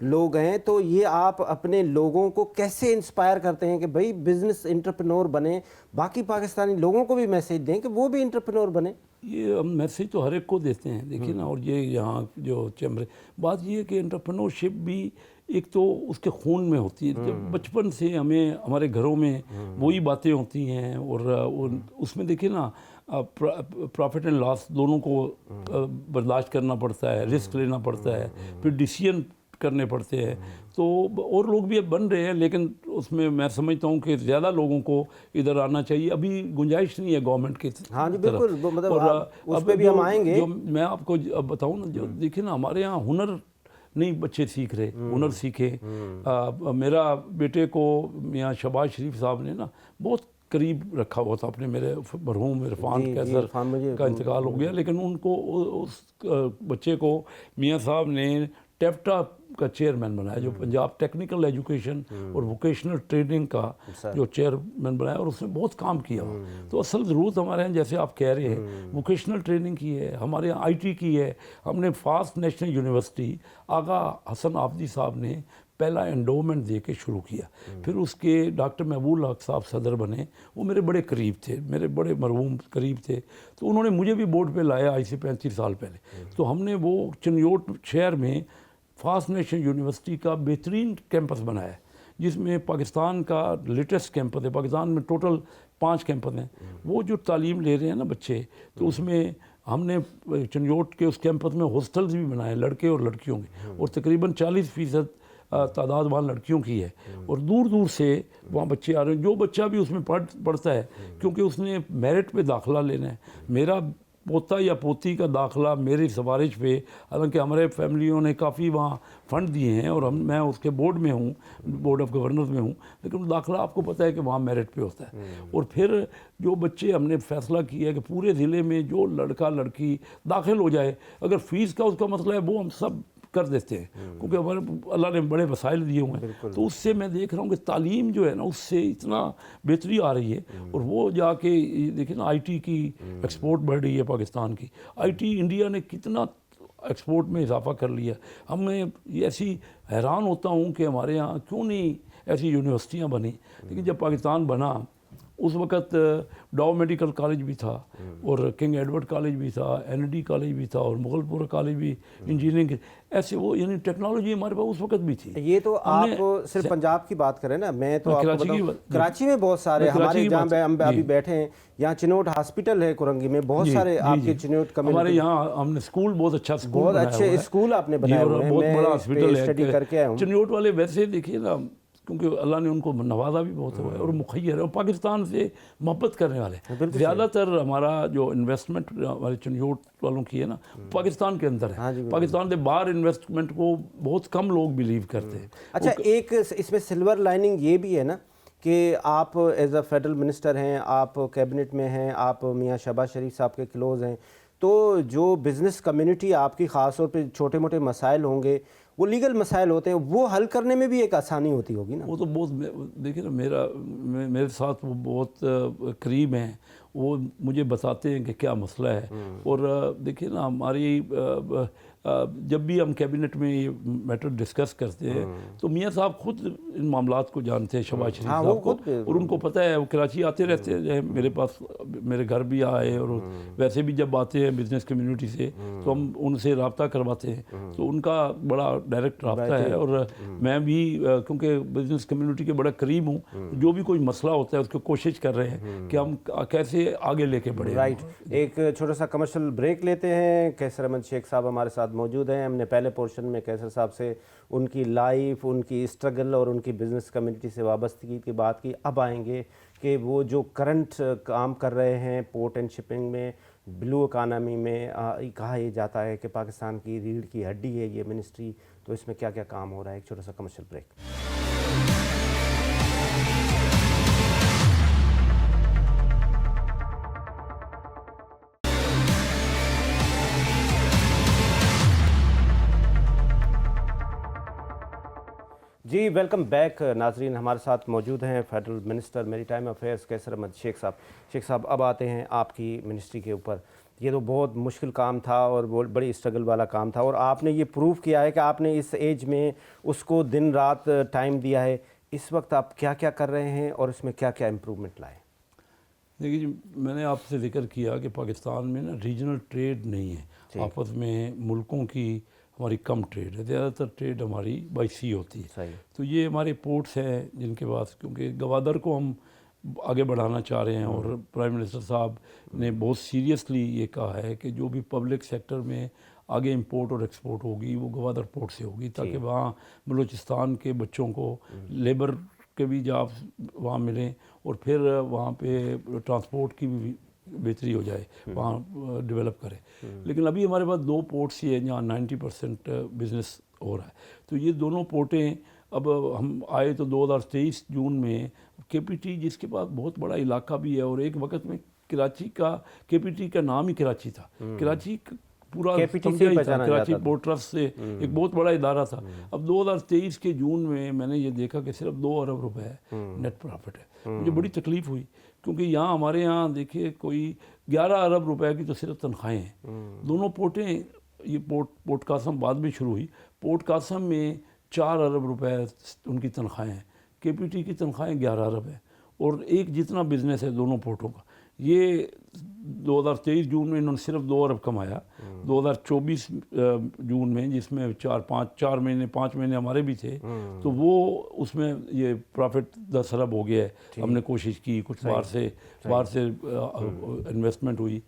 لوگ ہیں، تو یہ آپ اپنے لوگوں کو کیسے انسپائر کرتے ہیں کہ بھئی بزنس انٹرپرینور بنیں، باقی پاکستانی لوگوں کو بھی میسیج دیں کہ وہ بھی انٹرپرینور بنیں؟ یہ ہم میسیج تو ہر ایک کو دیتے ہیں، دیکھیے نا. اور یہ یہاں جو چیمبر، بات یہ ہے کہ انٹرپرینورشپ بھی ایک تو اس کے خون میں ہوتی ہے. جب بچپن سے ہمیں ہمارے گھروں میں وہی باتیں ہوتی ہیں، اور اس میں دیکھیے نا پروفٹ اینڈ لاس دونوں کو برداشت کرنا پڑتا ہے، رسک لینا پڑتا ہے، پھر ڈیسیژن کرنے پڑتے ہیں. تو اور لوگ بھی اب بن رہے ہیں، لیکن اس میں میں سمجھتا ہوں کہ زیادہ لوگوں کو ادھر آنا چاہیے. ابھی گنجائش نہیں ہے گورنمنٹ کی طرف. ہاں جی بالکل، مطلب اور اس پہ بھی ہم آئیں گے. جو میں آپ کو اب بتاؤں نا، جو دیکھیں نا ہمارے یہاں ہنر نہیں بچے سیکھ رہے، ہنر سیکھیں. میرا بیٹے کو میاں شہباز شریف صاحب نے نا بہت قریب رکھا ہوا تھا اپنے، میرے مرحوم عرفان کیسر کا انتقال ہو گیا، لیکن ان کو اس بچے کو میاں صاحب نے ٹیپٹا کا چیئرمین بنایا، جو پنجاب ٹیکنیکل ایجوکیشن اور ووکیشنل ٹریننگ کا جو چیئرمین بنایا، اور اس نے بہت کام کیا. تو اصل ضرورت ہمارے یہاں جیسے آپ کہہ رہے ہیں ووکیشنل ٹریننگ کی ہے، ہمارے یہاں IT کی ہے. ہم نے فاسٹ نیشنل یونیورسٹی آغا حسن آبدی صاحب نے پہلا انڈومنٹ دے کے شروع کیا. پھر اس کے ڈاکٹر محبوب الحق صاحب صدر بنے، وہ میرے بڑے قریب تھے، میرے بڑے مرحوم قریب تھے. تو انہوں نے مجھے بھی بورڈ پہ لایا آج سے 35 سال پہلے. تو ہم نے وہ چنیوٹ شہر میں فاسٹ نیشنل یونیورسٹی کا بہترین کیمپس بنایا ہے، جس میں پاکستان کا لیٹسٹ کیمپس ہے. پاکستان میں ٹوٹل 5 کیمپس ہیں. وہ جو تعلیم لے رہے ہیں نا بچے، تو اس میں ہم نے چنیوٹ کے اس کیمپس میں ہاسٹلز بھی بنائے لڑکے اور لڑکیوں کے، اور تقریباً 40% تعداد وہاں لڑکیوں کی ہے. اور دور دور سے وہاں بچے آ رہے ہیں. جو بچہ بھی اس میں پڑھتا ہے، کیونکہ اس نے میرٹ پہ داخلہ لینا ہے. میرا پوتا یا پوتی کا داخلہ میری سفارش پہ، حالانکہ ہمارے فیملیوں نے کافی وہاں فنڈ دیے ہیں، اور میں اس کے بورڈ میں ہوں، بورڈ آف گورنرز میں ہوں، لیکن داخلہ آپ کو پتہ ہے کہ وہاں میرٹ پہ ہوتا ہے. اور پھر جو بچے ہم نے فیصلہ کیا ہے کہ پورے ضلع میں جو لڑکا لڑکی داخل ہو جائے، اگر فیس کا اس کا مسئلہ ہے وہ ہم سب کر دیتے ہیں، کیونکہ ہمارے اللہ نے بڑے وسائل دیے ہوئے ہیں. تو اس سے میں دیکھ رہا ہوں کہ تعلیم جو ہے نا اس سے اتنا بہتری آ رہی ہے. اور وہ جا کے دیکھیں نا IT کی ایکسپورٹ بڑھ رہی ہے پاکستان کی. IT انڈیا نے کتنا ایکسپورٹ میں اضافہ کر لیا. میں ایسی حیران ہوتا ہوں کہ ہمارے یہاں کیوں نہیں ایسی یونیورسٹیاں بنی. لیکن جب پاکستان بنا اس وقت ڈاؤ میڈیکل کالج بھی تھا، اور کنگ ایڈورڈ کالج بھی تھا، ND کالج بھی تھا، اور مغل پورہ کالج بھی انجینئرنگ ایسے، وہ یعنی ٹیکنالوجی ہمارے پاس اس وقت بھی تھی. یہ تو آپ صرف پنجاب کی بات کریں نا، میں تو آپ کو بتاؤں کراچی میں بہت سارے ہمارے جہاں ہم ابھی بیٹھے ہیں، یہاں چنوٹ ہاسپٹل ہے کرنگی میں، بہت سارے آپ کے چنوٹ کمیونٹی. ہمارے یہاں ہم نے اسکول بہت اچھا اسکول، بہت اچھے اسکول آپ نے بنائے ہوئے ہیں. بہت بڑا ہاسپٹل اسٹڈی کر کے آیا ہوں. چنیوٹ والے ویسے دیکھیے نا، کیونکہ اللہ نے ان کو نوازا بھی بہت ہوا ہے، اور مخیر ہے، اور پاکستان سے محبت کرنے والے. زیادہ تر ہمارا جو انویسٹمنٹ ہمارے چنیوٹ والوں کی ہے نا پاکستان کے اندر ہے. پاکستان سے باہر انویسٹمنٹ کو بہت کم لوگ بلیو کرتے ہیں. اچھا، ایک اس میں سلور لائننگ یہ بھی ہے نا کہ آپ ایز اے فیڈرل منسٹر ہیں، آپ کیبنٹ میں ہیں، آپ میاں شہباز شریف صاحب کے کلوز ہیں، تو جو بزنس کمیونٹی آپ کی خاص طور پہ چھوٹے موٹے مسائل ہوں گے، وہ لیگل مسائل ہوتے ہیں، وہ حل کرنے میں بھی ایک آسانی ہوتی ہوگی نا. وہ تو بہت، دیکھیں نا میرے ساتھ وہ بہت قریب ہیں. وہ مجھے بتاتے ہیں کہ کیا مسئلہ ہے. اور دیکھیے نا ہماری جب بھی ہم کیبنٹ میں یہ میٹر ڈسکس کرتے ہیں تو میاں صاحب خود ان معاملات کو جانتے ہیں، شہباز شریف صاحب کو، اور ان کو پتہ ہے. وہ کراچی آتے رہتے ہیں میرے پاس، میرے گھر بھی آئے، اور ویسے بھی جب آتے ہیں بزنس کمیونٹی سے تو ہم ان سے رابطہ کرواتے ہیں. تو ان کا بڑا ڈائریکٹ رابطہ ہے. اور میں بھی کیونکہ بزنس کمیونٹی کے بڑا قریب ہوں، جو بھی کوئی مسئلہ ہوتا ہے اس کو کوشش کر رہے ہیں کہ ہم کیسے آگے لے کے بڑھیں. رائٹ، ایک چھوٹا سا کمرشل بریک لیتے ہیں. کیسر احمد شیخ صاحب ہمارے ساتھ موجود ہیں. ہم نے پہلے پورشن میں کیسر صاحب سے ان کی لائف، ان کی اسٹرگل اور ان کی بزنس کمیونٹی سے وابستگی کی بات کی. اب آئیں گے کہ وہ جو کرنٹ کام کر رہے ہیں پورٹ اینڈ شپنگ میں، بلو اکانومی میں، کہا یہ جاتا ہے کہ پاکستان کی ریڑھ کی ہڈی ہے یہ منسٹری، تو اس میں کیا کیا کام ہو رہا ہے. ایک چھوٹا سا کمرشل بریک. جی ویلکم بیک ناظرین. ہمارے ساتھ موجود ہیں فیڈرل منسٹر میری ٹائم افیئرس کیسر احمد شیخ صاحب. شیخ صاحب اب آتے ہیں آپ کی منسٹری کے اوپر. یہ تو بہت مشکل کام تھا اور بہت بڑی اسٹرگل والا کام تھا، اور آپ نے یہ پروف کیا ہے کہ آپ نے اس ایج میں اس کو دن رات ٹائم دیا ہے. اس وقت آپ کیا کیا کر رہے ہیں اور اس میں کیا کیا امپرومنٹ لائے؟ دیکھیے جی، میں نے آپ سے ذکر کیا کہ پاکستان میں نا ریجنل ٹریڈ نہیں ہے، آپس میں ملکوں کی ہماری کم ٹریڈ ہے، زیادہ تر ٹریڈ ہماری بائی سی ہوتی ہے. تو یہ ہمارے پورٹس ہیں جن کے پاس، کیونکہ گوادر کو ہم آگے بڑھانا چاہ رہے ہیں، اور پرائم منسٹر صاحب نے بہت سیریسلی یہ کہا ہے کہ جو بھی پبلک سیکٹر میں آگے امپورٹ اور ایکسپورٹ ہوگی وہ گوادر پورٹ سے ہوگی، تاکہ وہاں بلوچستان کے بچوں کو لیبر کے بھی جابس وہاں ملیں، اور پھر وہاں پہ ٹرانسپورٹ کی بھی بہتری ہو جائے، وہاں ڈیولپ کرے. لیکن ابھی ہمارے پاس 2 پورٹس ہی ہیں جہاں 90% بزنس ہو رہا ہے. تو یہ دونوں پورٹیں اب ہم آئے تو 2023 جون میں کے پی ٹی، جس کے پاس بہت بڑا علاقہ بھی ہے، اور ایک وقت میں کراچی کا کے پی ٹی کا نام ہی کراچی تھا، کراچی پورا سمجھا ہی تھا، کراچی پورٹ ٹرسٹ سے ایک بہت بڑا ادارہ تھا. اب 2023 کے جون میں نے یہ دیکھا کہ صرف 2 ارب روپے نیٹ پرافٹ ہے. مجھے بڑی تکلیف ہوئی، کیونکہ یہاں ہمارے یہاں دیکھیے کوئی 11 ارب روپے کی تو صرف تنخواہیں ہیں. دونوں پورٹیں، یہ پورٹ قاسم بعد میں شروع ہوئی، پورٹ قاسم میں 4 ارب روپے ان کی تنخواہیں ہیں، کے پی ٹی کی تنخواہیں 11 ارب ہیں، اور ایک جتنا بزنس ہے دونوں پورٹوں کا. یہ 2023 جون میں انہوں نے صرف 2 ارب کمایا. 2024 جون میں، جس میں 4 مہینے 5 مہینے ہمارے بھی تھے، تو وہ اس میں یہ پرافٹ 10 ارب ہو گیا ہے. ہم نے کوشش کی، کچھ باہر سے انویسٹمنٹ ہوئی.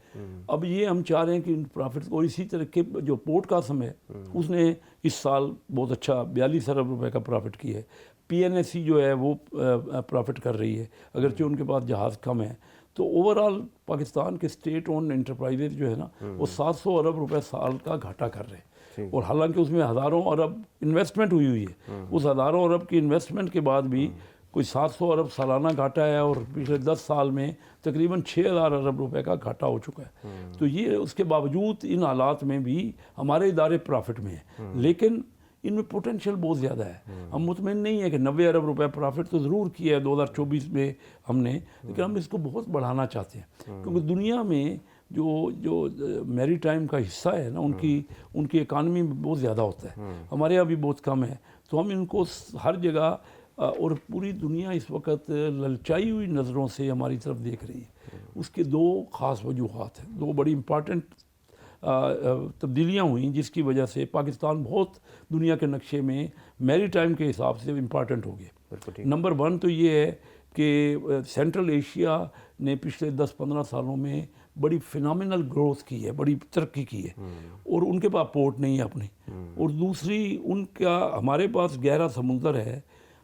اب یہ ہم چاہ رہے ہیں کہ ان پرافٹ کو اسی طرح کے، جو پورٹ قاسم ہے اس نے اس سال بہت اچھا 42 ارب روپے کا پرافٹ کیا ہے. پی این ایس سی جو ہے وہ پرافٹ کر رہی ہے، اگرچہ ان کے پاس جہاز کم ہے. تو اوور آل پاکستان کے اسٹیٹ اون انٹرپرائزز جو ہے نا، وہ 700 ارب روپے سال کا گھاٹا کر رہے ہیں. اور حالانکہ اس میں ہزاروں ارب انویسٹمنٹ ہوئی ہے. اس ہزاروں ارب کی انویسٹمنٹ کے بعد بھی کوئی 700 ارب سالانہ گھاٹا ہے، اور پچھلے 10 سال میں تقریباً 6000 ارب روپے کا گھاٹا ہو چکا ہے. تو یہ اس کے باوجود ان حالات میں بھی ہمارے ادارے پرافٹ میں ہیں، لیکن ان میں پوٹینشیل بہت زیادہ ہے. ہم مطمئن نہیں ہیں کہ 90 ارب روپے پرافٹ تو ضرور کیا ہے 2024 میں ہم نے، لیکن ہم اس کو بہت بڑھانا چاہتے ہیں، کیونکہ دنیا میں جو میری ٹائم کا حصہ ہے نا، ان کی اکانومی میں بہت زیادہ ہوتا ہے، ہمارے یہاں بھی بہت کم ہے. تو ہم ان کو ہر جگہ، اور پوری دنیا اس وقت للچائی ہوئی نظروں سے ہماری طرف دیکھ رہی ہے. اس کے 2 خاص وجوہات ہیں، 2 بڑی امپارٹنٹ تبدیلیاں ہوئیں، جس کی وجہ سے پاکستان بہت دنیا کے نقشے میں میری ٹائم کے حساب سے امپارٹنٹ ہو گیا. نمبر 1 تو یہ ہے کہ سینٹرل ایشیا نے پچھلے 10-15 سالوں میں بڑی فینامنل گروتھ کی ہے، بڑی ترقی کی ہے، اور ان کے پاس پورٹ نہیں ہے اپنے. اور دوسری، ان کا ہمارے پاس گہرا سمندر ہے.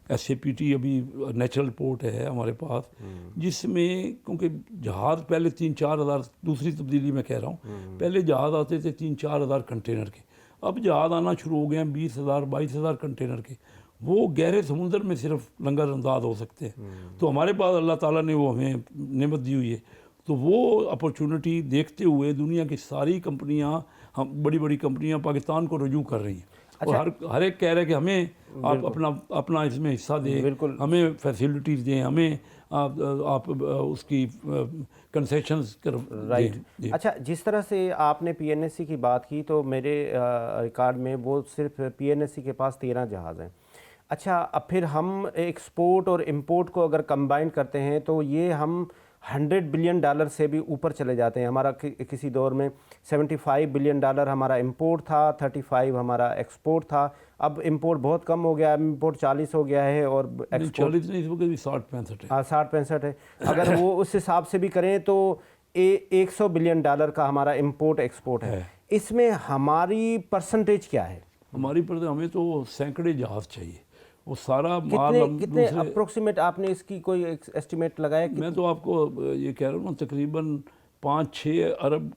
ایس اے پی ٹی ابھی نیچرل پورٹ ہے ہمارے پاس، جس میں کیونکہ جہاز پہلے 3-4 ہزار، دوسری تبدیلی میں کہہ رہا ہوں، پہلے جہاز آتے تھے 3-4 ہزار کنٹینر کے، اب جہاز آنا شروع ہو گئے ہیں 20,000-22 ہزار کنٹینر کے. وہ گہرے سمندر میں صرف لنگر انداز ہو سکتے ہیں. تو ہمارے پاس اللہ تعالیٰ نے وہ ہمیں نعمت دی ہوئی ہے. تو وہ اپرچونٹی دیکھتے ہوئے دنیا کی ساری کمپنیاں، بڑی بڑی کمپنیاں پاکستان کو رجوع کر رہی ہیں، اور ہر ایک کہہ رہے ہیں کہ ہمیں آپ اپنا اس میں حصہ دیں، ہمیں فیسلٹیز دیں، ہمیں آپ اس کی کنسیشنز دیں. اچھا، جس طرح سے آپ نے پی این ایس سی کی بات کی، تو میرے ریکارڈ میں وہ صرف پی این ایس سی کے پاس 13 جہاز ہیں. اچھا، اب پھر ہم ایکسپورٹ اور امپورٹ کو اگر کمبائن کرتے ہیں تو یہ ہم $100 بلین سے بھی اوپر چلے جاتے ہیں. ہمارا کسی دور میں $75 بلین ہمارا امپورٹ تھا، 35 ہمارا ایکسپورٹ تھا. اب امپورٹ بہت کم ہو گیا، امپورٹ 40 ہو گیا ہے، اور 40 نہیں، اس وقت بھی 60-65 ہے. 60-65 ہے. اگر وہ اس حساب سے بھی کریں تو $100 بلین کا ہمارا امپورٹ ایکسپورٹ ہے. اس میں ہماری پرسنٹیج کیا ہے؟ ہماری ہمیں تو سینکڑے جہاز چاہیے. وہ سارا مال کتنے اپروکسیمیٹ آپ نے اس کی کوئی ایسٹیمیٹ لگایا؟ میں تو آپ کو یہ کہہ رہا ہوں نا، تقریباً $5-6 ارب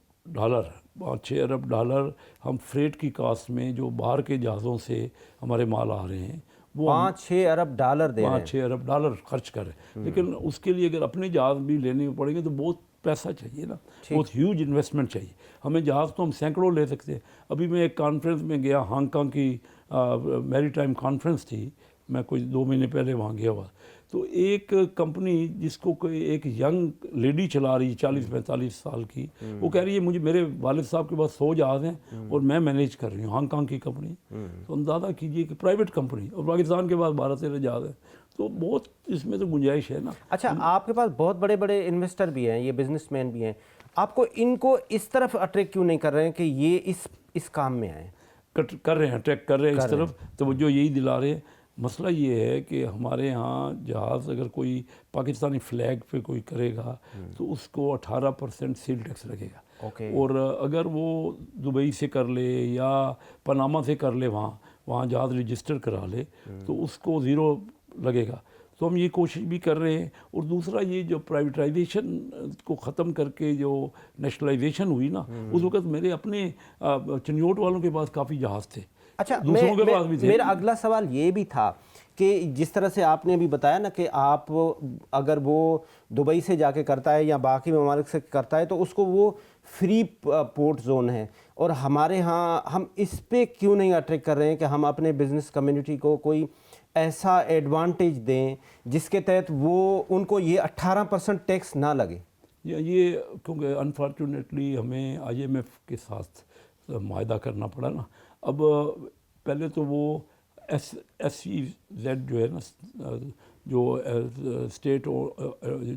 5-6 ارب ڈالر ہم فریٹ کی کاسٹ میں، جو باہر کے جہازوں سے ہمارے مال آ رہے ہیں، وہ 5-6 ارب ڈالر دے رہے ہیں. 5-6 ارب ڈالر خرچ کر رہے ہیں. لیکن اس کے لیے اگر اپنے جہاز بھی لینے پڑیں گے تو بہت پیسہ چاہیے نا، بہت ہیوج انویسٹمنٹ چاہیے. ہمیں جہاز تو ہم سینکڑوں لے سکتے ہیں. ابھی میں ایک کانفرنس میں گیا، ہانگ کانگ کی میری ٹائم کانفرنس تھی، میں کچھ 2 مہینے پہلے وہاں گیا ہوا. تو ایک کمپنی جس کو کوئی ایک ینگ لیڈی چلا رہی 40-45 سال کی، وہ کہہ رہی ہے مجھے میرے والد صاحب کے پاس 100 جہاز ہیں اور میں مینیج کر رہی ہوں، ہانگ کانگ کی کمپنی. تو اندازہ کیجئے کہ پرائیویٹ کمپنی، اور پاکستان کے پاس 12-13 جہاز ہیں. تو بہت اس میں تو گنجائش ہے نا. اچھا، آپ کے پاس بہت بڑے بڑے انویسٹر بھی ہیں، یہ بزنس مین بھی ہیں، آپ کو ان کو اس طرف اٹریکٹ کیوں نہیں کر رہے ہیں کہ یہ اس کام میں آئیں؟ کر رہے ہیں، ٹریک کر رہے ہیں اس طرف، توجہ یہی دلا رہے ہیں. مسئلہ یہ ہے کہ ہمارے ہاں جہاز اگر کوئی پاکستانی فلیگ پہ کوئی کرے گا تو اس کو 18% سیل ٹیکس لگے گا. اور اگر وہ دبئی سے کر لے یا پاناما سے کر لے، وہاں جہاز رجسٹر کرا لے تو اس کو 0 لگے گا. تو ہم یہ کوشش بھی کر رہے ہیں. اور دوسرا یہ جو پرائیویٹائزیشن کو ختم کر کے جو نیشنلائزیشن ہوئی نا، اس وقت میرے اپنے چنیوٹ والوں کے پاس کافی جہاز تھے. اچھا، دوسروں کے پاس بھی تھے. میرا اگلا سوال یہ بھی تھا کہ جس طرح سے آپ نے بھی بتایا نا کہ آپ اگر وہ دبئی سے جا کے کرتا ہے یا باقی ممالک سے کرتا ہے تو اس کو وہ فری پورٹ زون ہے، اور ہمارے ہاں ہم اس پہ کیوں نہیں اٹریکٹ کر رہے ہیں کہ ہم اپنے بزنس کمیونٹی کو کوئی ایسا ایڈوانٹیج دیں جس کے تحت وہ ان کو یہ 18% ٹیکس نہ لگے؟ یہ کیونکہ انفارچونیٹلی ہمیں IMF کے ساتھ معاہدہ کرنا پڑا نا. اب پہلے تو وہ SEZ جو ہے نا، جو اسٹیٹ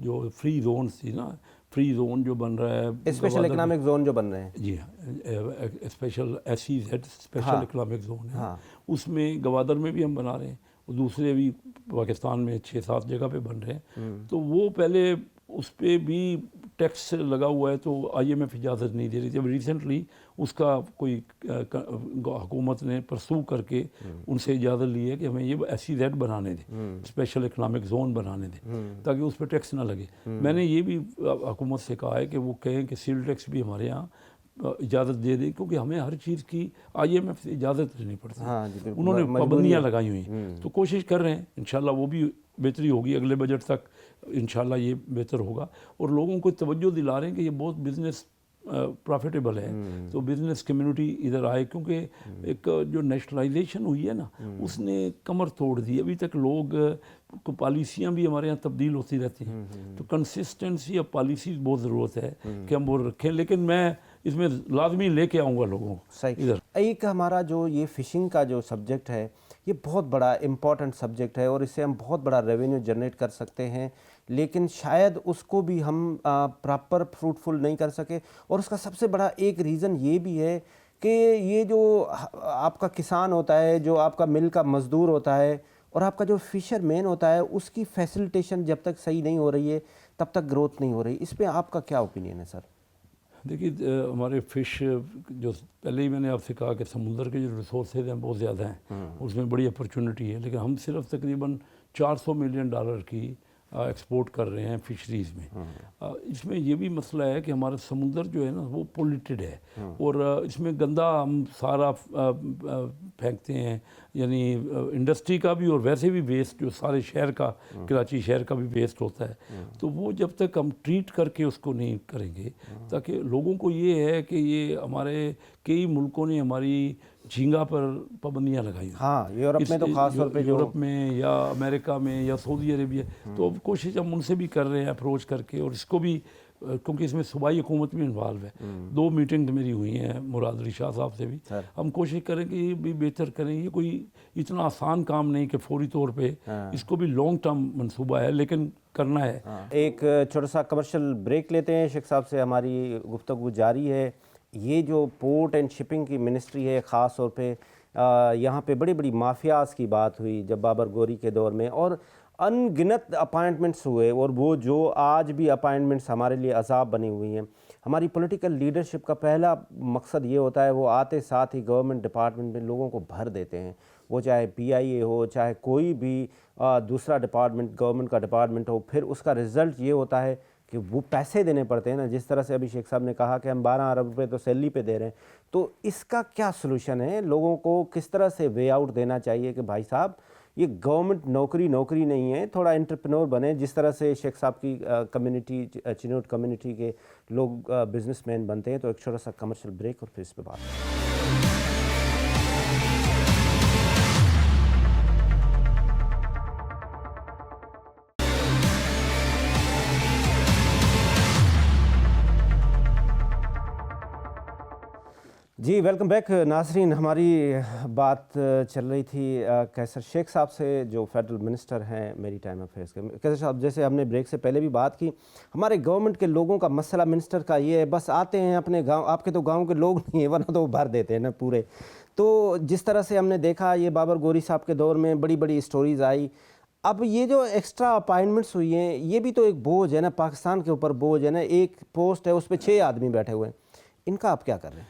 جو فری زونس تھی نا، فری زون جو بن رہا ہے، اسپیشل اکنامک زون جو بن رہے ہیں، جی ہاں، special SEZ special economic zone ہے، اس میں گوادر میں بھی ہم بنا رہے ہیں، اور دوسرے بھی پاکستان میں 6-7 جگہ پہ بن رہے ہیں. تو وہ پہلے اس پہ بھی ٹیکس لگا ہوا ہے تو IMF اجازت نہیں دے رہی تھی. اب ریسنٹلی اس کا کوئی حکومت نے پرسو کر کے ان سے اجازت لی ہے کہ ہمیں یہ SEZ بنانے دیں، اسپیشل اکنامک زون بنانے دیں، تاکہ اس پہ ٹیکس نہ لگے. میں نے یہ بھی حکومت سے کہا ہے کہ وہ کہیں کہ سیل ٹیکس بھی ہمارے یہاں اجازت دے دیں، کیونکہ ہمیں ہر چیز کی IMF سے اجازت لینی پڑتی ہے. انہوں نے پابندیاں لگائی ہوئی ہیں. تو کوشش کر رہے ہیں، انشاءاللہ وہ بھی بہتری ہوگی. اگلے بجٹ تک انشاءاللہ یہ بہتر ہوگا. اور لوگوں کو توجہ دلا رہے ہیں کہ یہ بہت بزنس پروفیٹیبل ہے، تو بزنس کمیونٹی ادھر آئے. کیونکہ ایک جو نیشنلائزیشن ہوئی ہے نا، اس نے کمر توڑ دی. ابھی تک لوگ کو پالیسیاں بھی ہمارے یہاں تبدیل ہوتی رہتی ہیں، تو کنسسٹنسی آف پالیسیز بہت ضرورت ہے کہ ہم وہ رکھیں. لیکن میں اس میں لازمی لے کے آؤں گا لوگوں کو ادھر. ایک ہمارا جو یہ فشنگ کا جو سبجیکٹ ہے، یہ بہت بڑا امپورٹنٹ سبجیکٹ ہے، اور اس سے ہم بہت بڑا ریونیو جنریٹ کر سکتے ہیں، لیکن شاید اس کو بھی ہم پراپر فروٹفل نہیں کر سکے. اور اس کا سب سے بڑا ایک ریزن یہ بھی ہے کہ یہ جو آپ کا کسان ہوتا ہے، جو آپ کا مل کا مزدور ہوتا ہے، اور آپ کا جو فشر مین ہوتا ہے، اس کی فیسلٹیشن جب تک صحیح نہیں ہو رہی ہے تب تک گروتھ نہیں ہو رہی. اس پہ آپ کا کیا اوپینین ہے سر؟ دیکھیے، ہمارے فش جو پہلے ہی میں نے آپ سے کہا کہ سمندر کے جو ریسورسز ہیں بہت زیادہ ہیں، اس میں بڑی اپرچونٹی ہے. لیکن ہم صرف تقریباً $400 ملین کی ایکسپورٹ کر رہے ہیں فشریز میں. اس میں یہ بھی مسئلہ ہے کہ ہمارا سمندر جو ہے نا وہ پولیوٹڈ ہے، اور اس میں گندا ہم سارا پھینکتے ہیں. یعنی انڈسٹری کا بھی اور ویسے بھی ویسٹ جو سارے شہر کا، کراچی شہر کا بھی ویسٹ ہوتا ہے. تو وہ جب تک ہم ٹریٹ کر کے اس کو نہیں کریں گے، تاکہ لوگوں کو یہ ہے کہ یہ ہمارے کئی ملکوں نے ہماری جھینگا پر پابندیاں لگائی ہیں. ہاں، یورپ میں تو خاص طور پہ یورپ میں یا امریکہ میں یا سعودی عربیہ. تو اب کوشش ہم ان سے بھی کر رہے ہیں اپروچ کر کے، اور اس کو بھی کیونکہ اس میں صوبائی حکومت بھی انوالو ہے. 2 میٹنگ میری ہوئی ہیں مراد علی شاہ صاحب سے بھی. ہم کوشش کریں کہ یہ بھی بہتر کریں. یہ کوئی اتنا آسان کام نہیں کہ فوری طور پہ، اس کو بھی لانگ ٹرم منصوبہ ہے، لیکن کرنا ہے. ایک چھوٹا سا کمرشل بریک لیتے ہیں. شیخ صاحب سے ہماری گفتگو جاری ہے. یہ جو پورٹ اینڈ شپنگ کی منسٹری ہے، خاص طور پہ یہاں پہ بڑی بڑی مافیاز کی بات ہوئی جب بابر گوری کے دور میں، اور ان گنت اپائنٹمنٹس ہوئے، اور وہ جو آج بھی اپائنٹمنٹس ہمارے لیے عذاب بنی ہوئی ہیں. ہماری پولیٹیکل لیڈرشپ کا پہلا مقصد یہ ہوتا ہے، وہ آتے ساتھ ہی گورنمنٹ ڈپارٹمنٹ میں لوگوں کو بھر دیتے ہیں، وہ چاہے PIA ہو، چاہے کوئی بھی دوسرا ڈپارٹمنٹ گورنمنٹ کا ڈپارٹمنٹ ہو. پھر اس کا رزلٹ یہ ہوتا ہے کہ وہ پیسے دینے پڑتے ہیں نا، جس طرح سے ابھی شیخ صاحب نے کہا کہ ہم 12 ارب روپے تو سیلری پہ دے رہے ہیں. تو اس کا کیا سلوشن ہے؟ لوگوں کو کس طرح سے وے آؤٹ دینا چاہیے کہ بھائی صاحب یہ گورنمنٹ نوکری نہیں ہے، تھوڑا انٹرپرینور بنے، جس طرح سے شیخ صاحب کی کمیونٹی، چنوٹ کمیونٹی کے لوگ بزنس مین بنتے ہیں. تو ایک چھوٹا سا کمرشل بریک اور پھر اس پہ بات. جی ویلکم بیک ناظرین. ہماری بات چل رہی تھی قیصر شیخ صاحب سے جو فیڈرل منسٹر ہیں میری ٹائم افیئرس کے. قیصر صاحب جیسے ہم نے بریک سے پہلے بھی بات کی, ہمارے گورنمنٹ کے لوگوں کا مسئلہ منسٹر کا یہ ہے بس آتے ہیں اپنے گاؤں, آپ کے تو گاؤں کے لوگ نہیں ہیں ورنہ تو وہ بھر دیتے ہیں نا پورے. تو جس طرح سے ہم نے دیکھا یہ بابر گوری صاحب کے دور میں بڑی بڑی اسٹوریز آئی. اب یہ جو ایکسٹرا اپائنٹمنٹس ہوئی ہیں یہ بھی تو ایک بوجھ ہے نا, پاکستان کے اوپر بوجھ ہے نا. ایک پوسٹ ہے اس پہ 6 آدمی بیٹھے ہوئے ہیں, ان کا آپ کیا کر رہے ہیں؟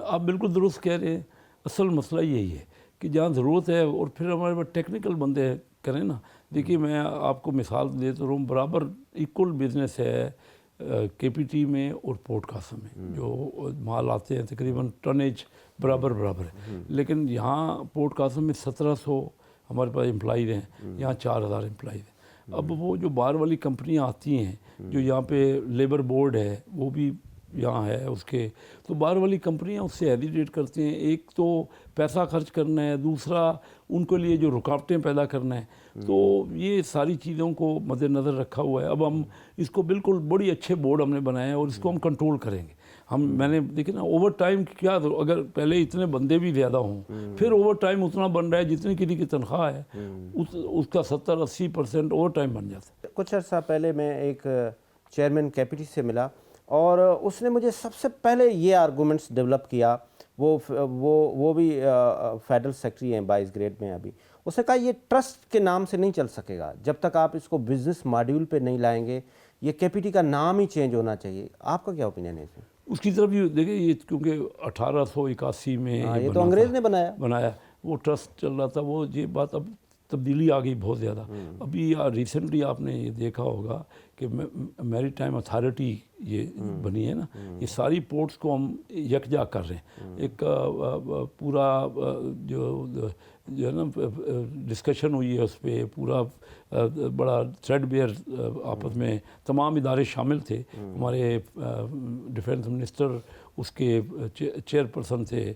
آپ بالکل درست کہہ رہے ہیں. اصل مسئلہ یہی ہے کہ جہاں ضرورت ہے اور پھر ہمارے پاس ٹیکنیکل بندے کریں نا. دیکھیے میں آپ کو مثال دیتا ہوں, برابر ایکول بزنس ہے کے پی ٹی میں اور پورٹ قاسم میں. جو مال آتے ہیں تقریباً ٹنیج برابر ہے, لیکن یہاں پورٹ قاسم میں 1700 ہمارے پاس امپلائیز ہیں, یہاں 4000 امپلائیز ہیں. اب وہ جو باہر والی کمپنیاں آتی ہیں جو یہاں پہ لیبر بورڈ ہے وہ بھی یہاں ہے اس کے, تو باہر والی کمپنیاں اس سے ہیزیٹیٹ کرتی ہیں. ایک تو پیسہ خرچ کرنا ہے, دوسرا ان کے لیے جو رکاوٹیں پیدا کرنا ہے. تو یہ ساری چیزوں کو مد نظر رکھا ہوا ہے. اب ہم اس کو بالکل بڑی اچھے بورڈ ہم نے بنائے ہیں اور اس کو ہم کنٹرول کریں گے. میں نے دیکھیں نا اوور ٹائم کیا, اگر پہلے اتنے بندے بھی زیادہ ہوں پھر اوور ٹائم اتنا بن رہا ہے جتنی کسی کی تنخواہ ہے اس کا 70-80% اوور ٹائم بن جاتا ہے. کچھ عرصہ پہلے میں ایک چیئرمین کیپٹی سے ملا اور اس نے مجھے سب سے پہلے یہ آرگومنٹس ڈیولپ کیا. وہ بھی فیڈرل سیکرٹری ہیں 22 گریڈ میں ابھی. اس نے کہا یہ ٹرسٹ کے نام سے نہیں چل سکے گا جب تک آپ اس کو بزنس ماڈیول پہ نہیں لائیں گے. یہ کے پی ٹی کا نام ہی چینج ہونا چاہیے. آپ کا کیا اوپینین ہے اس میں؟ اس کی طرف یہ دیکھیں, یہ کیونکہ 1881 میں یہ تو انگریز نے بنایا وہ ٹرسٹ چل رہا تھا. وہ یہ بات اب تبدیلی آ گئی بہت زیادہ. ابھی ریسنٹلی آپ نے یہ دیکھا ہوگا کہ میری ٹائم اتھارٹی یہ بنی ہے نا, یہ ساری پورٹس کو ہم یکجا کر رہے ہیں. ایک پورا جو ہے نا ڈسکشن ہوئی ہے اس پہ, پورا بڑا تھریڈ بیئر آپس میں تمام ادارے شامل تھے. ہمارے ڈیفینس منسٹر اس کے چیئر پرسن تھے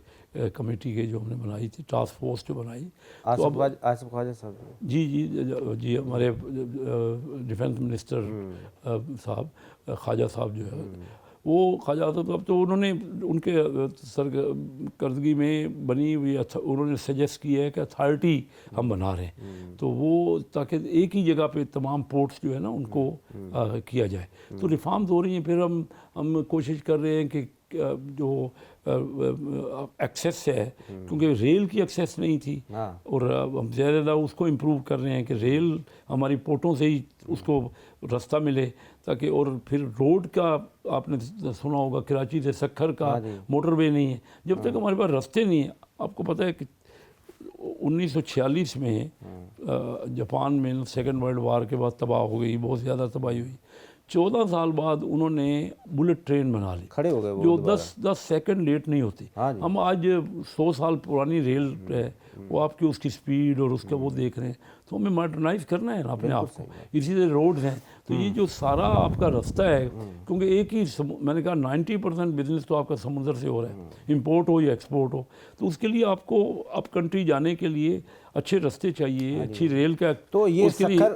کمیٹی کے جو ہم نے بنائی تھی, ٹاسک فورس جو بنائی. آصف خواجہ صاحب. جی ہمارے ڈیفینس منسٹر صاحب خواجہ صاحب جو ہے وہ خواجہ صاحب, تو انہوں نے ان کے سرکردگی میں بنی ہوئی انہوں نے سجیسٹ کیا ہے کہ اتھارٹی ہم بنا رہے ہیں تو وہ تاکہ ایک ہی جگہ پہ تمام پورٹس جو ہے نا ان کو کیا جائے. تو ریفارمز ہو رہی ہیں. پھر ہم کوشش کر رہے ہیں کہ جو ایکسیس ہے, کیونکہ ریل کی ایکسیس نہیں تھی اور ہم زیادہ اس کو امپروو کر رہے ہیں کہ ریل ہماری پورٹوں سے ہی اس کو رستہ ملے تاکہ. اور پھر روڈ کا آپ نے سنا ہوگا کراچی سے سکھر کا موٹر وے نہیں ہے. جب تک ہمارے پاس رستے نہیں ہیں, آپ کو پتہ ہے کہ 1946 میں جاپان میں سیکنڈ ورلڈ وار کے بعد تباہ ہو گئی, بہت زیادہ تباہی ہوئی. 14 سال بعد انہوں نے بلٹ ٹرین بنا لی, کھڑے ہو گئے جو 10 سیکنڈ لیٹ نہیں ہوتی. ہم آج 100 سال پرانی ریل ہے, وہ آپ کی اس کی سپیڈ اور اس کا وہ دیکھ رہے ہیں. تو ہمیں ماڈرنائز کرنا ہے نا اپنے آپ کو. اسی طرح روڈز ہیں. تو یہ جو سارا آپ کا رستہ ہے, کیونکہ ایک ہی میں نے کہا 90% بزنس تو آپ کا سمندر سے ہو رہا ہے, امپورٹ ہو یا ایکسپورٹ ہو. تو اس کے لیے آپ کو اپ کنٹری جانے کے لیے اچھے رستے چاہیے, اچھی ریل کا. تو یہ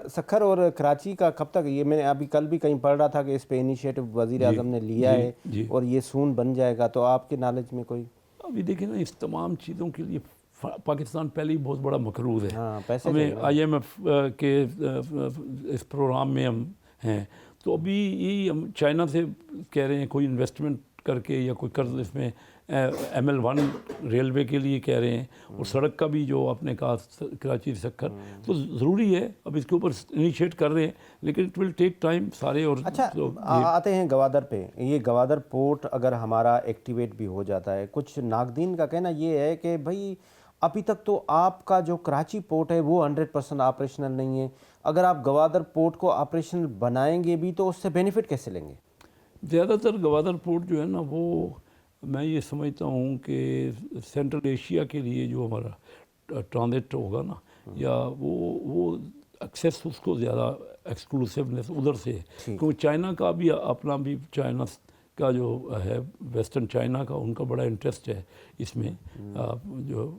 سکھر اور کراچی کا کب تک, یہ میں نے ابھی کل بھی کہیں پڑھ رہا تھا کہ اس پہ انیشیٹو وزیر اعظم نے لیا ہے اور یہ سون بن جائے گا. تو آپ کے نالج میں کوئی؟ ابھی دیکھیں نا, اس تمام چیزوں کے لیے پاکستان پہلے ہی بہت بڑا مقروض ہے. ہمیں آئی ایم ایف کے اس پروگرام میں ہم ہیں, تو ابھی یہی ہم چائنا سے کہہ رہے ہیں کوئی انویسٹمنٹ کر کے یا کوئی قرض اس میں ML1 ریلوے کے لیے کہہ رہے ہیں, اور سڑک کا بھی جو آپ نے کہا کراچی سے سکھر, تو ضروری ہے. اب اس کے اوپر انیشیٹ کر رہے ہیں لیکن اٹ ول ٹیک ٹائم سارے. اور اچھا آتے ہیں گوادر پہ. یہ گوادر پورٹ اگر ہمارا ایکٹیویٹ بھی ہو جاتا ہے, کچھ ناقدین کا کہنا یہ ہے کہ بھائی ابھی تک تو آپ کا جو کراچی پورٹ ہے وہ 100% آپریشنل نہیں ہے. اگر آپ گوادر پورٹ کو آپریشنل بنائیں گے بھی تو اس سے بینیفٹ کیسے لیں گے؟ زیادہ تر گوادر پورٹ جو ہے نا, وہ میں یہ سمجھتا ہوں کہ سینٹرل ایشیا کے لیے جو ہمارا ٹرانزٹ ہوگا نا, یا وہ ایکسیس اس کو زیادہ ایکسکلوسیونیس ادھر سے ہے. کیونکہ چائنا کا بھی اپنا بھی چائنا کا جو ہے ویسٹرن چائنا کا ان کا بڑا انٹرسٹ ہے اس میں جو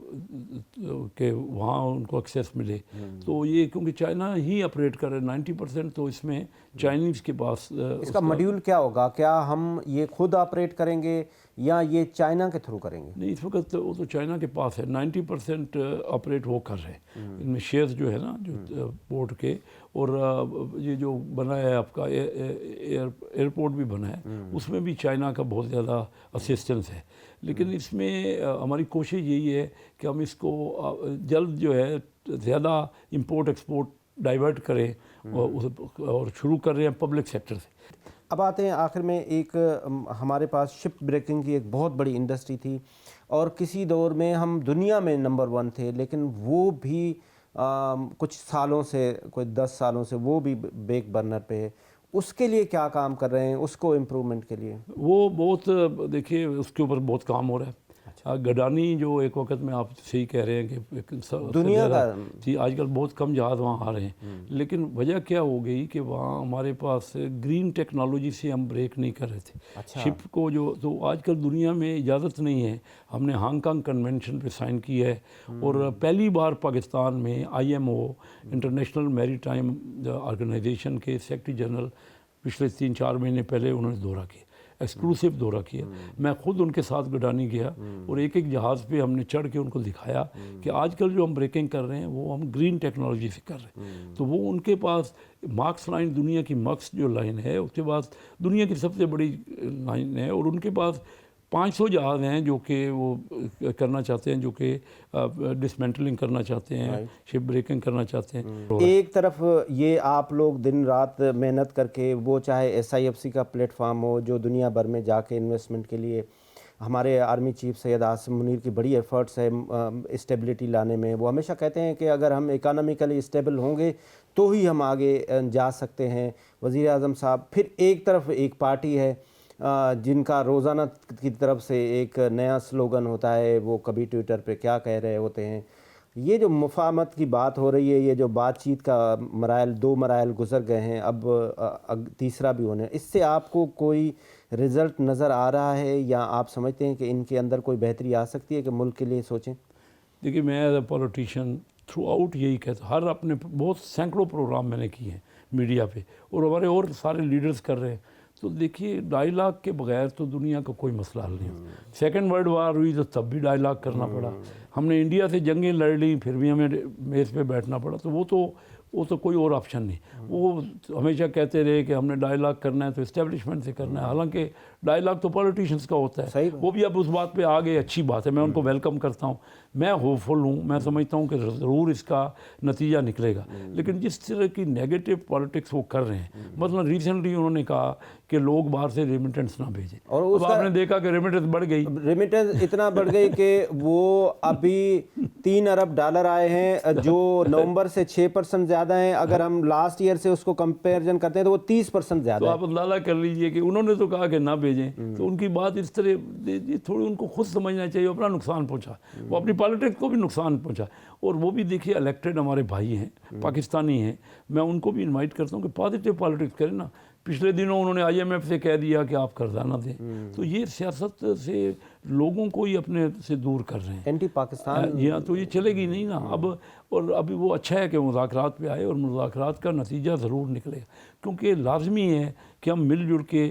کہ وہاں ان کو ایکسیس ملے. تو یہ کیونکہ چائنا ہی آپریٹ کر رہے 90% تو اس میں چائنیز کے پاس. اس کا ماڈیول کیا ہوگا؟ کیا ہم یہ خود آپریٹ کریں گے یا یہ چائنا کے تھرو کریں گے؟ نہیں، اس وقت وہ تو چائنا کے پاس ہے. 90% آپریٹ وہ کر رہے ہیں. ان میں شیئرز جو ہے نا جو پورٹ کے، اور یہ جو بنا ہے آپ کا ایئرپورٹ بھی بنا ہے، اس میں بھی چائنا کا بہت زیادہ اسسٹنس ہے. لیکن اس میں ہماری کوشش یہی ہے کہ ہم اس کو جلد جو ہے زیادہ امپورٹ ایکسپورٹ ڈائیورٹ کریں اور شروع کر رہے ہیں پبلک سیکٹر سے. اب آتے ہیں آخر میں، ایک ہمارے پاس شپ بریکنگ کی ایک بہت بڑی انڈسٹری تھی اور کسی دور میں ہم دنیا میں نمبر 1 تھے، لیکن وہ بھی کچھ سالوں سے، کوئی 10 سالوں سے وہ بھی بیک برنر پہ ہے. اس کے لیے کیا کام کر رہے ہیں اس کو امپرومنٹ کے لیے؟ وہ بہت دیکھیے اس کے اوپر بہت کام ہو رہا ہے. گڈانی جو ایک وقت میں آپ صحیح کہہ رہے ہیں کہ دنیا کا جی آج کل بہت کم جہاز وہاں آ رہے ہیں، لیکن وجہ کیا ہو گئی کہ وہاں ہمارے پاس گرین ٹیکنالوجی سے ہم بریک نہیں کر رہے تھے شپ کو. جو تو آج کل دنیا میں اجازت نہیں ہے. ہم نے ہانگ کانگ کنونشن پہ سائن کی ہے اور پہلی بار پاکستان میں IMO انٹرنیشنل میری ٹائم آرگنائزیشن کے سیکرٹری جنرل پچھلے 3-4 مہینے پہلے انہوں نے دورہ کیا، ایکسکلوسیو دورہ کیا. میں خود ان کے ساتھ گڈانی گیا اور ایک جہاز پہ ہم نے چڑھ کے ان کو دکھایا کہ آج کل جو ہم بریکنگ کر رہے ہیں وہ ہم گرین ٹیکنالوجی سے کر رہے ہیں. تو وہ ان کے پاس مارکس لائن، دنیا کی مارکس جو لائن ہے اس کے پاس دنیا کی سب سے بڑی لائن ہے، اور ان کے پاس 500 جہاز ہیں جو کہ وہ کرنا چاہتے ہیں، جو کہ ڈسمینٹلنگ کرنا چاہتے ہیں، شپ بریکنگ کرنا چاہتے ہیں. ایک طرف یہ آپ لوگ دن رات محنت کر کے، وہ چاہے SIFC کا پلیٹ فارم ہو جو دنیا بھر میں جا کے انویسٹمنٹ کے لیے، ہمارے آرمی چیف سید عاصم منیر کی بڑی ایفرٹس ہے اسٹیبلٹی لانے میں. وہ ہمیشہ کہتے ہیں کہ اگر ہم اکانومیکلی اسٹیبل ہوں گے تو ہی ہم آگے جا سکتے ہیں. وزیر اعظم صاحب، پھر ایک طرف ایک پارٹی ہے جن کا روزانہ کی طرف سے ایک نیا سلوگن ہوتا ہے، وہ کبھی ٹویٹر پہ کیا کہہ رہے ہوتے ہیں. یہ جو مفاہمت کی بات ہو رہی ہے، یہ جو بات چیت کا مراحل، 2 مراحل گزر گئے ہیں، اب تیسرا بھی ہونے، اس سے آپ کو کوئی رزلٹ نظر آ رہا ہے یا آپ سمجھتے ہیں کہ ان کے اندر کوئی بہتری آ سکتی ہے کہ ملک کے لیے سوچیں؟ دیکھیے، میں as a politician through out یہی کہتا ہوں. اپنے بہت سینکڑوں پروگرام میں نے کیے ہیں میڈیا پہ، اور ہمارے اور سارے لیڈرز کر رہے ہیں. تو دیکھیے، ڈائیلاگ کے بغیر تو دنیا کا کوئی مسئلہ حل نہیں ہوتا. 2nd ورلڈ وار ہوئی تو تب بھی ڈائیلاگ کرنا پڑا. ہم نے انڈیا سے جنگیں لڑ لی، پھر بھی ہمیں میز پہ بیٹھنا پڑا. تو وہ تو کوئی اور آپشن نہیں. وہ ہمیشہ کہتے رہے کہ ہم نے ڈائیلاگ کرنا ہے تو اسٹیبلشمنٹ سے کرنا ہے. حالانکہ ڈائیلاگ تو پولیٹیشینس کا ہوتا ہے. وہ بھی اب اس بات پہ آ گئے، اچھی بات ہے، میں ان کو ویلکم کرتا ہوں. میں ہوپ فل ہوں، میں سمجھتا ہوں کہ ضرور اس کا نتیجہ نکلے گا. لیکن جس طرح کی نیگیٹو پالیٹکس وہ کر رہے ہیں، مثلا ریسنٹلی انہوں نے کہا کہ لوگ باہر سے ریمیٹنس نہ بھیجیں، اور اب آپ نے دیکھا کہ ریمیٹنس بڑھ گئی. ریمیٹنس اتنا بڑھ گئی کہ وہ ابھی $3 ارب آئے ہیں، جو نومبر سے 6% زیادہ ہیں. اگر ہم لاسٹ ایئر سے اس کو کمپیریزن کرتے ہیں تو وہ 30% زیادہ ہے. تو آپ اندازہ کر لیجئے کہ انہوں نے تو کہا کہ نہ بھیجیں. تو ان کی بات اس طرح تھوڑی ان کو خود سمجھنا چاہیے. اپنا نقصان پہنچا، وہ اپنی پالیٹکس کو بھی نقصان پہنچا. اور وہ بھی دیکھیے الیکٹڈ ہمارے بھائی ہیں، پاکستانی ہیں. میں ان کو بھی انوائٹ کرتا ہوں کہ پازیٹیو پالیٹکس کریں نا. پچھلے دنوں انہوں نے IMF سے کہہ دیا کہ آپ قرضہ نہ دیں. تو یہ سیاست سے لوگوں کو ہی اپنے سے دور کر رہے ہیں، اینٹی پاکستان. یہاں تو یہ چلے گی نہیں نا اب. اور ابھی وہ اچھا ہے کہ مذاکرات پہ آئے، اور مذاکرات کا نتیجہ ضرور نکلے گا. کیونکہ لازمی ہے کہ ہم مل جل کے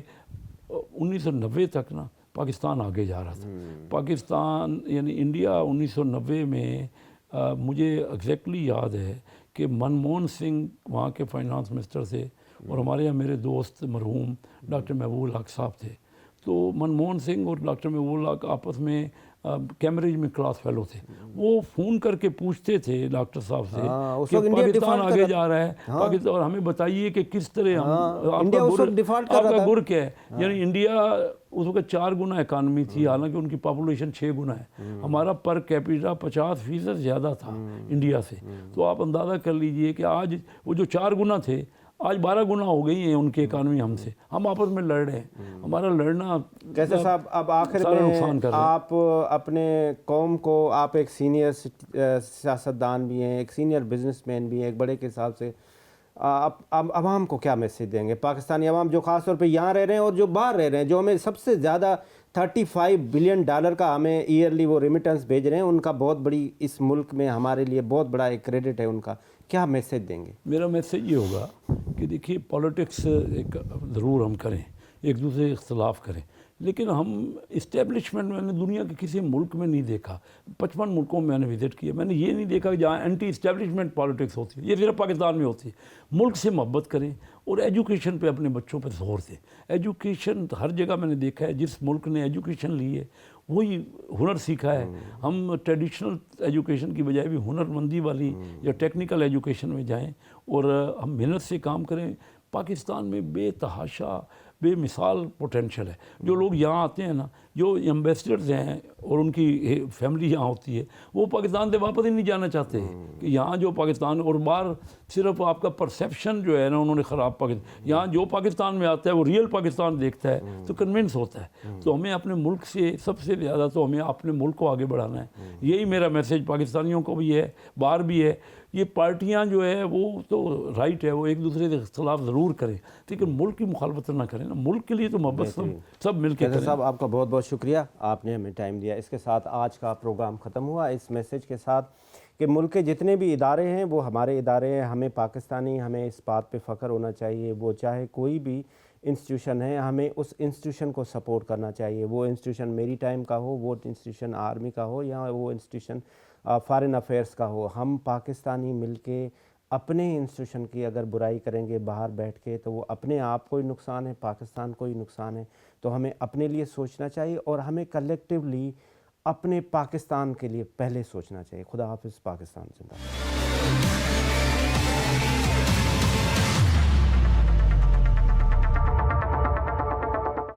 1990 تک نا پاکستان آگے جا رہا تھا. پاکستان یعنی انڈیا 1990 میں مجھے ایگزیکٹلی یاد ہے کہ منموہن سنگھ وہاں کے فائنانس منسٹر تھے، اور ہمارے یہاں میرے دوست مرحوم ڈاکٹر محبوب الحق صاحب تھے. تو منموہن سنگھ اور ڈاکٹر محبوب الحق آپس میں کیمبرج میں کلاس فیلو تھے. وہ فون کر کے پوچھتے تھے ڈاکٹر صاحب سے کہ پاکستان آگے جا رہا ہے پاکستان، اور ہمیں بتائیے کہ کس طرح آپ کا گر کیا ہے. یعنی انڈیا اس وقت 4 گنا اکانومی تھی، حالانکہ ان کی پاپولیشن 6 گنا ہے. ہمارا پر کیپیٹا 50% زیادہ تھا انڈیا سے. تو آپ اندازہ کر لیجئے کہ آج وہ جو 4 گنا تھے آج 12 گنا ہو گئی ہیں ان کی اکانومی ہم سے. ہم آپس میں لڑ رہے ہیں. ہمارا لڑنا کیسے صاحب، اب آخر میں آپ اپنے قوم کو، آپ ایک سینئر سیاستدان بھی ہیں، ایک سینئر بزنس مین بھی ہیں، ایک بڑے کے حساب سے عوام کو کیا میسیج دیں گے؟ پاکستانی عوام جو خاص طور پہ یہاں رہ رہے ہیں اور جو باہر رہ رہے ہیں، جو ہمیں سب سے زیادہ $35 بلین کا ہمیں ایئرلی وہ ریمیٹنس بھیج رہے ہیں، ان کا بہت بڑی اس ملک میں ہمارے لیے بہت بڑا ایک کریڈٹ ہے ان کا، کیا میسیج دیں گے؟ میرا میسیج یہ ہوگا کہ دیکھیے پالیٹکس ایک ضرور ہم کریں، ایک دوسرے سے اختلاف کریں، لیکن ہم اسٹیبلشمنٹ میں نے دنیا کے کسی ملک میں نہیں دیکھا، 55 ملکوں میں نے وزٹ کیا، میں نے یہ نہیں دیکھا کہ جہاں اینٹی اسٹیبلشمنٹ پالیٹکس ہوتی ہے، یہ صرف پاکستان میں ہوتی ہے۔ ملک سے محبت کریں اور ایجوکیشن پہ اپنے بچوں پہ زور دیں۔ ایجوکیشن ہر جگہ میں نے دیکھا ہے، جس ملک نے ایجوکیشن لی ہے وہی ہنر سیکھا ہے۔ ہم ٹریڈیشنل ایجوکیشن کی بجائے بھی ہنر مندی والی یا ٹیکنیکل ایجوکیشن میں جائیں اور ہم محنت سے کام کریں۔ پاکستان میں بے تحاشا بے مثال پوٹینشل ہے۔ جو لوگ یہاں آتے ہیں نا، جو ایمبیسڈرز ہیں اور ان کی فیملی یہاں ہوتی ہے، وہ پاکستان سے واپس ہی نہیں جانا چاہتے کہ یہاں جو پاکستان، اور باہر صرف آپ کا پرسیپشن جو ہے نا انہوں نے خراب پاکستان، یہاں جو پاکستان میں آتا ہے وہ ریئل پاکستان دیکھتا ہے تو کنونس ہوتا ہے۔ تو ہمیں اپنے ملک سے سب سے زیادہ تو ہمیں اپنے ملک کو آگے بڑھانا ہے۔ یہی میرا میسیج پاکستانیوں کو بھی ہے، باہر بھی ہے۔ یہ پارٹیاں جو ہے وہ تو رائٹ ہے، وہ ایک دوسرے کے خلاف ضرور کریں، لیکن ملک کی مخالفت نہ کریں نا، ملک کے لیے تو محبت سب مل کے کریں۔ صاحب آپ کا بہت بہت شکریہ، آپ نے ہمیں ٹائم دیا۔ اس کے ساتھ آج کا پروگرام ختم ہوا، اس میسیج کے ساتھ کہ ملک کے جتنے بھی ادارے ہیں وہ ہمارے ادارے ہیں، ہمیں پاکستانی، ہمیں اس بات پہ فخر ہونا چاہیے، وہ چاہے کوئی بھی انسٹیٹیوشن ہے، ہمیں اس انسٹیٹیوشن کو سپورٹ کرنا چاہیے۔ وہ انسٹیٹیوشن میری ٹائم کا ہو، وہ انسٹیٹیوشن آرمی کا ہو، یا وہ انسٹیٹیوشن فارن افیئرس کا ہو، ہم پاکستانی مل کے اپنے انسٹیٹیوشن کی اگر برائی کریں گے باہر بیٹھ کے تو وہ اپنے آپ کو ہی نقصان ہے، پاکستان کو ہی نقصان ہے۔ تو ہمیں اپنے لیے سوچنا چاہیے اور ہمیں کلیکٹیولی اپنے پاکستان کے لیے پہلے سوچنا چاہیے۔ خدا حافظ، پاکستان زندہ باد۔